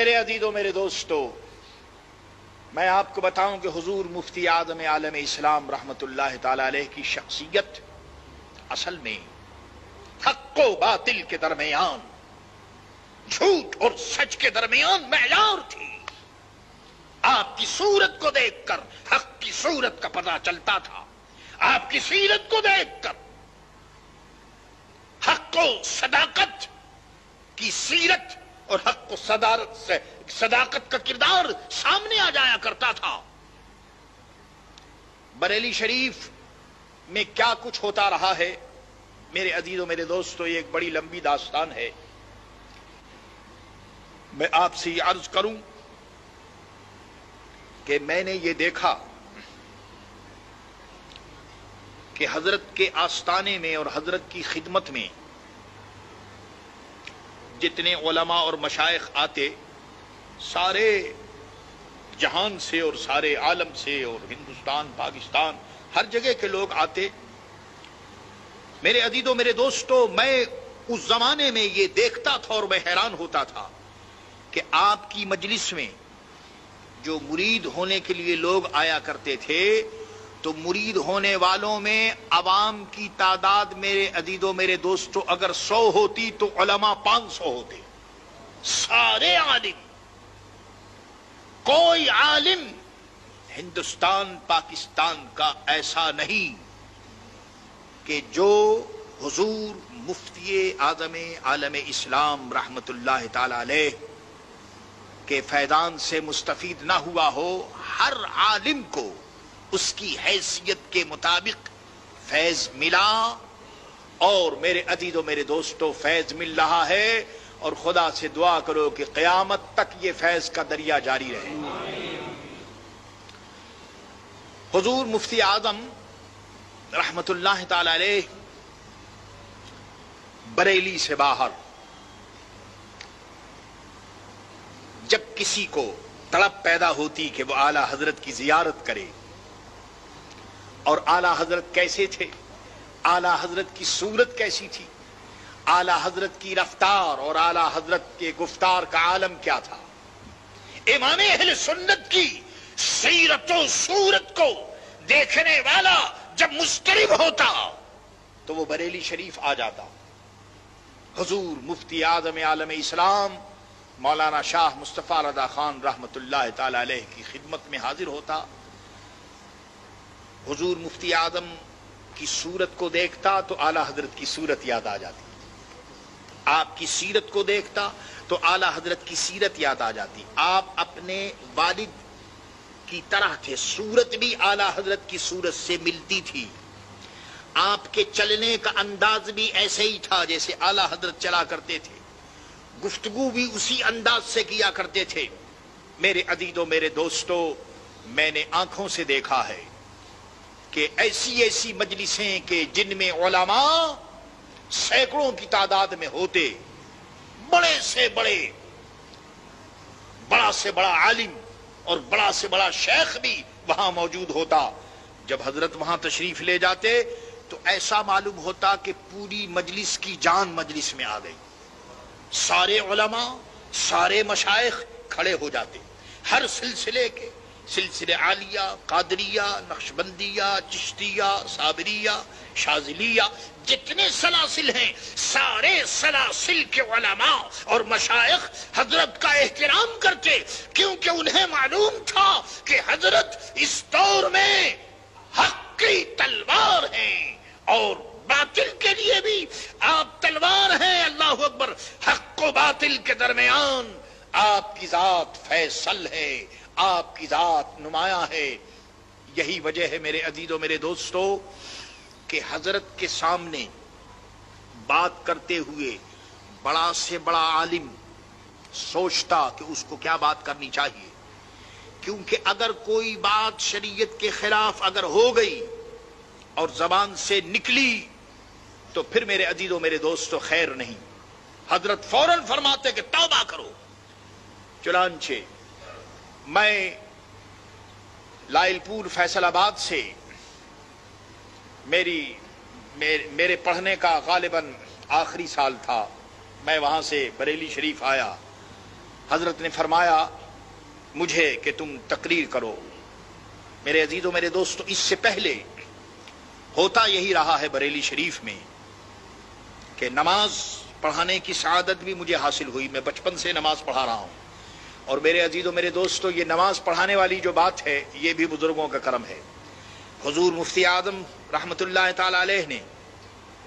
میرے عزیزوں میرے دوستو، میں آپ کو بتاؤں کہ حضور مفتی اعظم عالم اسلام رحمت اللہ تعالی علیہ کی شخصیت اصل میں حق و باطل کے درمیان، جھوٹ اور سچ کے درمیان معیار تھی۔ آپ کی صورت کو دیکھ کر حق کی صورت کا پتہ چلتا تھا، آپ کی سیرت کو دیکھ کر حق و صداقت کی سیرت اور حق و صداقت کا کردار سامنے آ جایا کرتا تھا۔ بریلی شریف میں کیا کچھ ہوتا رہا ہے میرے عزیزوں میرے دوستو، یہ ایک بڑی لمبی داستان ہے۔ میں آپ سے یہ عرض کروں کہ میں نے یہ دیکھا کہ حضرت کے آستانے میں اور حضرت کی خدمت میں جتنے علماء اور مشائخ آتے، سارے جہان سے اور سارے عالم سے اور ہندوستان پاکستان ہر جگہ کے لوگ آتے۔ میرے عزیزوں میرے دوستو، میں اس زمانے میں یہ دیکھتا تھا اور میں حیران ہوتا تھا کہ آپ کی مجلس میں جو مرید ہونے کے لیے لوگ آیا کرتے تھے، تو مرید ہونے والوں میں عوام کی تعداد میرے عزیزوں میرے دوستو اگر 100 ہوتی تو علماء 500 ہوتے، سارے عالم۔ کوئی عالم ہندوستان پاکستان کا ایسا نہیں کہ جو حضور مفتی اعظم عالم اسلام رحمت اللہ تعالی علیہ کے فیضان سے مستفید نہ ہوا ہو۔ ہر عالم کو اس کی حیثیت کے مطابق فیض ملا، اور میرے عزیزوں میرے دوستو فیض مل رہا ہے، اور خدا سے دعا کرو کہ قیامت تک یہ فیض کا دریا جاری رہے۔ حضور مفتی اعظم رحمت اللہ تعالی علیہ بریلی سے باہر جب کسی کو طلب پیدا ہوتی کہ وہ اعلی حضرت کی زیارت کرے، اور اعلی حضرت کیسے تھے، اعلی حضرت کی صورت کیسی تھی، اعلی حضرت کی رفتار اور اعلی حضرت کے گفتار کا عالم کیا تھا، امام اہل سنت کی سیرت و صورت کو دیکھنے والا جب مسترب ہوتا تو وہ بریلی شریف آ جاتا۔ حضور مفتی اعظم عالم اسلام مولانا شاہ مصطفیٰ رضا خان رحمت اللہ تعالی علیہ کی خدمت میں حاضر ہوتا۔ حضور مفتی اعظم کی صورت کو دیکھتا تو اعلی حضرت کی صورت یاد آ جاتی، آپ کی سیرت کو دیکھتا تو اعلی حضرت کی سیرت یاد آ جاتی۔ آپ اپنے والد کی طرح تھے، صورت بھی اعلی حضرت کی صورت سے ملتی تھی، آپ کے چلنے کا انداز بھی ایسے ہی تھا جیسے اعلی حضرت چلا کرتے تھے، گفتگو بھی اسی انداز سے کیا کرتے تھے۔ میرے عزیزوں میرے دوستو، میں نے آنکھوں سے دیکھا ہے کہ ایسی ایسی مجلسیں کہ جن میں علماء سینکڑوں کی تعداد میں ہوتے، بڑے سے بڑے، بڑا سے بڑا عالم اور بڑا سے بڑا شیخ بھی وہاں موجود ہوتا۔ جب حضرت وہاں تشریف لے جاتے تو ایسا معلوم ہوتا کہ پوری مجلس کی جان مجلس میں آ گئی، سارے علماء سارے مشائخ کھڑے ہو جاتے، ہر سلسلے کے، سلسلے عالیہ، قادریہ، نقشبندیہ، چشتیہ، صابریہ، شاذلیہ، جتنے سلاسل ہیں سارے سلاسل کے علماء اور مشائخ حضرت کا احترام کرتے، کیونکہ انہیں معلوم تھا کہ حضرت اس دور میں حق کی تلوار ہیں اور باطل کے لیے بھی آپ تلوار ہیں۔ اللہ اکبر۔ حق و باطل کے درمیان آپ کی ذات فیصل ہے، آپ کی ذات نمایاں ہے۔ یہی وجہ ہے میرے عزیزوں میرے دوستو کہ حضرت کے سامنے بات کرتے ہوئے بڑا سے بڑا عالم سوچتا کہ اس کو کیا بات کرنی چاہیے، کیونکہ اگر کوئی بات شریعت کے خلاف اگر ہو گئی اور زبان سے نکلی تو پھر میرے عزیزوں میرے دوستو خیر نہیں۔ حضرت فوراً فرماتے کہ توبہ کرو۔ چنانچہ میں لائل پور فیصل آباد سے میرے پڑھنے کا غالباً آخری سال تھا، میں وہاں سے بریلی شریف آیا حضرت نے فرمایا مجھے کہ تم تقریر کرو۔ میرے عزیزوں میرے دوستو، اس سے پہلے ہوتا یہی رہا ہے بریلی شریف میں کہ نماز پڑھانے کی سعادت بھی مجھے حاصل ہوئی، میں بچپن سے نماز پڑھا رہا ہوں، اور میرے عزیزوں میرے دوستو یہ نماز پڑھانے والی جو بات ہے یہ بھی بزرگوں کا کرم ہے۔ حضور مفتی اعظم رحمت اللہ تعالی علیہ نے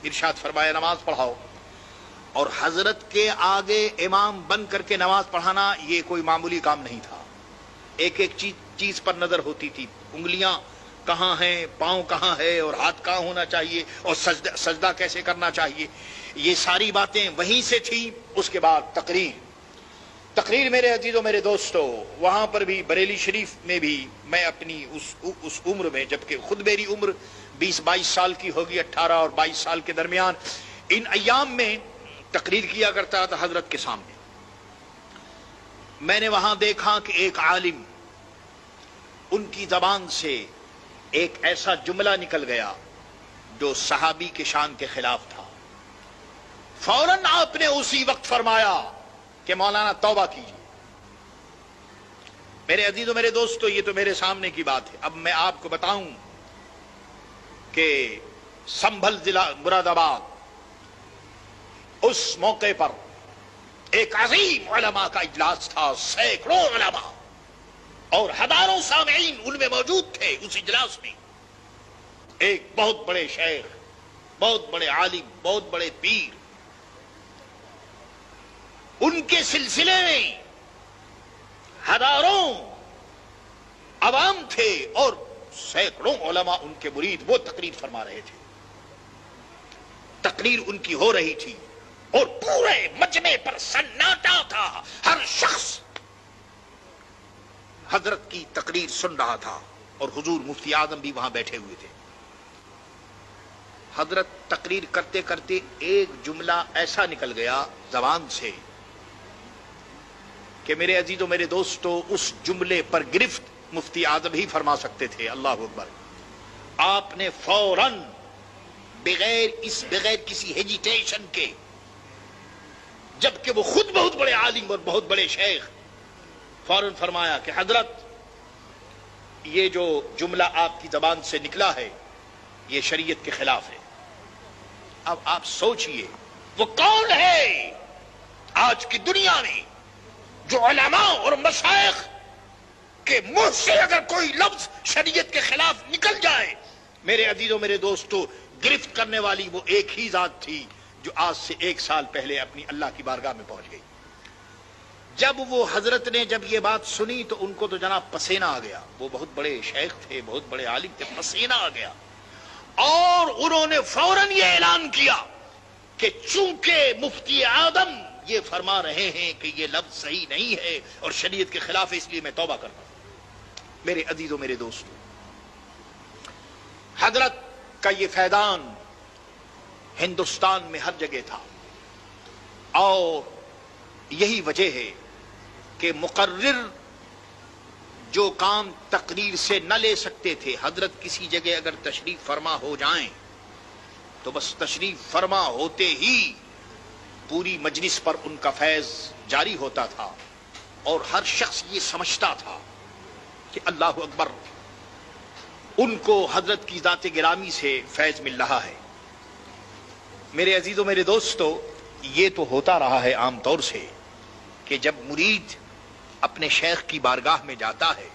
ارشاد فرمایا نماز پڑھاؤ، اور حضرت کے آگے امام بن کر کے نماز پڑھانا یہ کوئی معمولی کام نہیں تھا، ایک ایک چیز پر نظر ہوتی تھی، انگلیاں کہاں ہیں، پاؤں کہاں ہے، اور ہاتھ کہاں ہونا چاہیے، اور سجدہ کیسے کرنا چاہیے، یہ ساری باتیں وہیں سے تھیں۔ اس کے بعد تقریر میرے عزیزوں میرے دوستو، وہاں پر بھی بریلی شریف میں بھی میں اپنی اس عمر میں، جبکہ خود میری عمر 20-22 سال کی ہوگی، 18 اور 22 سال کے درمیان، ان ایام میں تقریر کیا کرتا تھا حضرت کے سامنے۔ میں نے وہاں دیکھا کہ ایک عالم، ان کی زبان سے ایک ایسا جملہ نکل گیا جو صحابی کے شان کے خلاف تھا۔ فوراً آپ نے اسی وقت فرمایا کہ مولانا توبہ کیجیے۔ میرے عزیزوں میرے دوستو، یہ تو میرے سامنے کی بات ہے، اب میں آپ کو بتاؤں کہ سنبھل ضلع مراد آباد اس موقع پر ایک عظیم علماء کا اجلاس تھا، سینکڑوں علماء اور ہزاروں سامعین ان میں موجود تھے۔ اس اجلاس میں ایک بہت بڑے شیخ، بہت بڑے عالم، بہت بڑے پیر، ان کے سلسلے میں ہزاروں عوام تھے اور سینکڑوں علماء ان کے مرید، وہ تقریر فرما رہے تھے، تقریر ان کی ہو رہی تھی، اور پورے مجمع پر سناٹا تھا، ہر شخص حضرت کی تقریر سن رہا تھا، اور حضور مفتی اعظم بھی وہاں بیٹھے ہوئے تھے۔ حضرت تقریر کرتے کرتے ایک جملہ ایسا نکل گیا زبان سے کہ میرے عزیزوں میرے دوستو، اس جملے پر گرفت مفتی اعظم ہی فرما سکتے تھے۔ اللہ اکبر! آپ نے فوراً بغیر کسی ہیجیٹیشن کے، جبکہ وہ خود بہت بڑے عالم اور بہت بڑے شیخ، فوراً فرمایا کہ حضرت یہ جو جملہ آپ کی زبان سے نکلا ہے یہ شریعت کے خلاف ہے۔ اب آپ سوچئے وہ کون ہے آج کی دنیا میں جو علماء اور مشائخ کے منہ سے اگر کوئی لفظ شریعت کے خلاف نکل جائے، میرے عزیزوں میرے دوستو، گرفت کرنے والی وہ ایک ہی ذات تھی جو آج سے 1 سال پہلے اپنی اللہ کی بارگاہ میں پہنچ گئی۔ جب وہ حضرت نے جب یہ بات سنی تو ان کو تو جناب پسینہ آ گیا، وہ بہت بڑے شیخ تھے، بہت بڑے عالم تھے، پسینہ آ گیا، اور انہوں نے فوراً یہ اعلان کیا کہ چونکہ مفتی اعظم یہ فرما رہے ہیں کہ یہ لفظ صحیح نہیں ہے اور شریعت کے خلاف ہے، اس لیے میں توبہ کرتا ہوں۔ میرے عزیزوں میرے دوستو، حضرت کا یہ فیضان ہندوستان میں ہر جگہ تھا، اور یہی وجہ ہے کہ مقرر جو کام تقریر سے نہ لے سکتے تھے، حضرت کسی جگہ اگر تشریف فرما ہو جائیں تو بس تشریف فرما ہوتے ہی پوری مجلس پر ان کا فیض جاری ہوتا تھا، اور ہر شخص یہ سمجھتا تھا کہ اللہ اکبر، ان کو حضرت کی ذات گرامی سے فیض مل رہا ہے۔ میرے عزیزوں میرے دوستو، یہ تو ہوتا رہا ہے عام طور سے کہ جب مرید اپنے شیخ کی بارگاہ میں جاتا ہے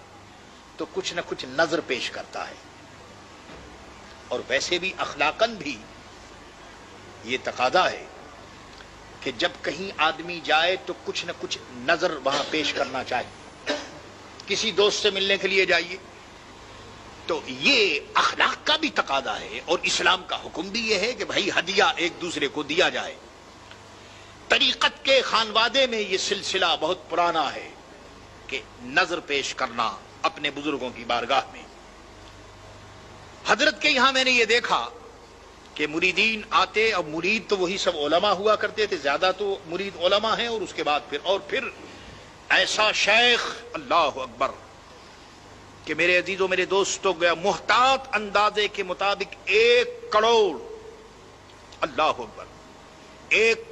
تو کچھ نہ کچھ نظر پیش کرتا ہے، اور ویسے بھی اخلاقاً بھی یہ تقاضا ہے کہ جب کہیں آدمی جائے تو کچھ نہ کچھ نظر وہاں پیش کرنا چاہیے۔ کسی دوست سے ملنے کے لیے جائیے تو یہ اخلاق کا بھی تقاضا ہے، اور اسلام کا حکم بھی یہ ہے کہ بھائی ہدیہ ایک دوسرے کو دیا جائے۔ طریقت کے خانوادے میں یہ سلسلہ بہت پرانا ہے کہ نظر پیش کرنا اپنے بزرگوں کی بارگاہ میں۔ حضرت کے یہاں میں نے یہ دیکھا کہ مریدین آتے، اور مرید تو وہی سب علماء ہوا کرتے تھے، زیادہ تو مرید علماء ہیں، اور اس کے بعد پھر ایسا شیخ، اللہ اکبر، کہ میرے عزیزوں میرے دوستوں، گیا محتاط اندازے کے مطابق 1 کروڑ، اللہ اکبر، 1